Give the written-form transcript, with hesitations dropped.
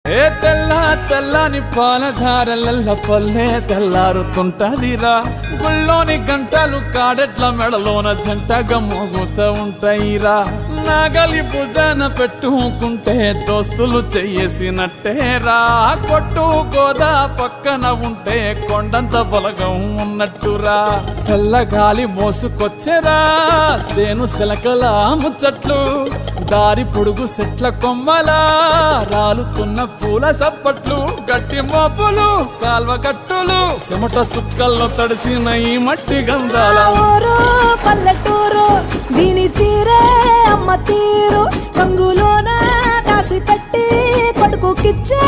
ఏ తెల్ల తెల్లని పాలధారలల్ల పల్లె తెల్లారుతుంటదిరా గుళ్ళోని గంటలు కాడెట్ల మెడలోన జంటగా మోగుతూ ఉంటాయిరా నాగలి భుజాన పెట్టుకుంటే దోస్తులు చెయ్యేసినట్టేరా కొట్టు గోదా పక్కన ఉంటే కొండంత బలగం ఉన్నట్టురా చల్లగాలి మోసుకొచ్చెరా సేను శిలకల ముచ్చట్లు దారి పొడుగు చెట్ల కొమ్మలా రాలుతున్న పూల సప్పట్లు గట్టి మోపులు కాల్వ కట్టులు చెమట సుక్కల్లో తడిసిన ఈ మట్టి గంధాల పల్లెటూరు దీని తీరే అమ్మ తీరు రంగులోన దాసి పెట్టి కొడుకుకిచ్చే